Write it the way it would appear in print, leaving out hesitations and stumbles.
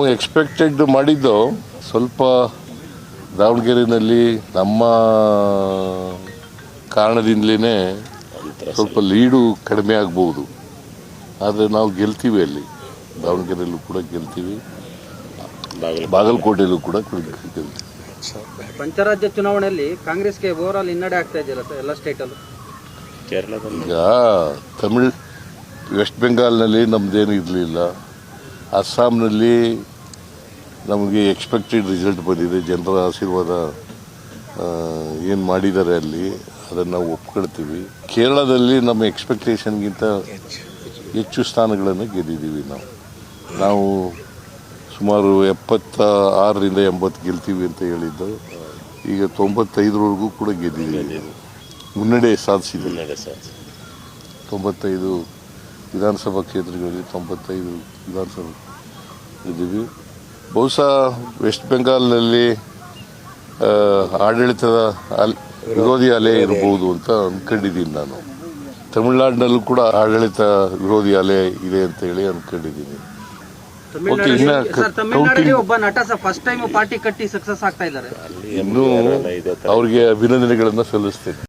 ನಾವು ಎಕ್ಸ್ಪೆಕ್ಟೆಡ್ ಮಾಡಿದ್ದು ಸ್ವಲ್ಪ ದಾವಣಗೆರೆಯಲ್ಲಿ ನಮ್ಮ ಕಾರಣದಿಂದಲೇ ಸ್ವಲ್ಪ ಲೀಡು ಕಡಿಮೆ ಆಗ್ಬೋದು. ಆದರೆ ನಾವು ಗೆಲ್ತೀವಿ, ಅಲ್ಲಿ ದಾವಣಗೆರೆಯಲ್ಲೂ ಕೂಡ ಗೆಲ್ತೀವಿ, ಬಾಗಲಕೋಟೆಯಲ್ಲೂ ಕೂಡ ಗೆಲ್ತೀವಿ. ಪಂಚರಾಜ್ಯ ಚುನಾವಣೆಯಲ್ಲಿ ಕಾಂಗ್ರೆಸ್ಗೆ ಓವರ್ ಹಿನ್ನಡೆ ಆಗ್ತಾ ಇದೆಯಲ್ಲ ಸರ್ ಎಲ್ಲ ಸ್ಟೇಟಲ್ಲೂ? ಈಗ ವೆಸ್ಟ್ ಬೆಂಗಾಲ್ನಲ್ಲಿ ನಮ್ಮದೇನು ಇರಲಿಲ್ಲ, ಅಸ್ಸಾಂನಲ್ಲಿ ನಮಗೆ ಎಕ್ಸ್ಪೆಕ್ಟೆಡ್ ರಿಸಲ್ಟ್ ಬಂದಿದೆ. ಜನರ ಆಶೀರ್ವಾದ ಏನು ಮಾಡಿದ್ದಾರೆ ಅಲ್ಲಿ ಅದನ್ನು ನಾವು ಒಪ್ಕೊಳ್ತೀವಿ. ಕೇರಳದಲ್ಲಿ ನಮ್ಮ ಎಕ್ಸ್ಪೆಕ್ಟೇಷನ್ಗಿಂತ ಹೆಚ್ಚು ಸ್ಥಾನಗಳನ್ನು ಗೆದ್ದಿದ್ದೀವಿ. ನಾವು ಸುಮಾರು 76ರಿಂದ 80 ಗೆಲ್ತೀವಿ ಅಂತ ಹೇಳಿದ್ದು, ಈಗ 95ವರೆಗೂ ಕೂಡ ಗೆದ್ದಿದ್ದೀವಿ, ಮುನ್ನಡೆ ಸಾಧಿಸಿದ್ದೀವಿ. 95 ವಿಧಾನಸಭಾ ಕ್ಷೇತ್ರಗಳಲ್ಲಿ 95 ವಿಧಾನಸಭಾ ಇದ್ದೀವಿ. ಬಹುಶಃ ವೆಸ್ಟ್ ಬೆಂಗಾಲ್ನಲ್ಲಿ ಆಡಳಿತದ ವಿರೋಧಿ ಅಲೆ ಇರಬಹುದು ಅಂತ ಅಂದ್ಕೊಂಡಿದ್ದೀನಿ ನಾನು. ತಮಿಳುನಾಡಿನಲ್ಲೂ ಕೂಡ ಆಡಳಿತ ವಿರೋಧಿ ಅಲೆ ಇದೆ ಅಂತ ಹೇಳಿ ಅಂದ್ಕೊಂಡಿದ್ದೀನಿ. ತಮಿಳುನಾಡಲ್ಲಿ ಒಬ್ಬ ನಟ ಫಸ್ಟ್ ಟೈಮ್ ಪಾರ್ಟಿ ಕಟ್ಟಿ ಸಕ್ಸಸ್ ಆಗ್ತಾ ಇದ್ದಾರೆ. ಇನ್ನೂ ಅವ್ರಿಗೆ ಅಭಿನಂದನೆಗಳನ್ನು ಸಲ್ಲಿಸ್ತೇನೆ.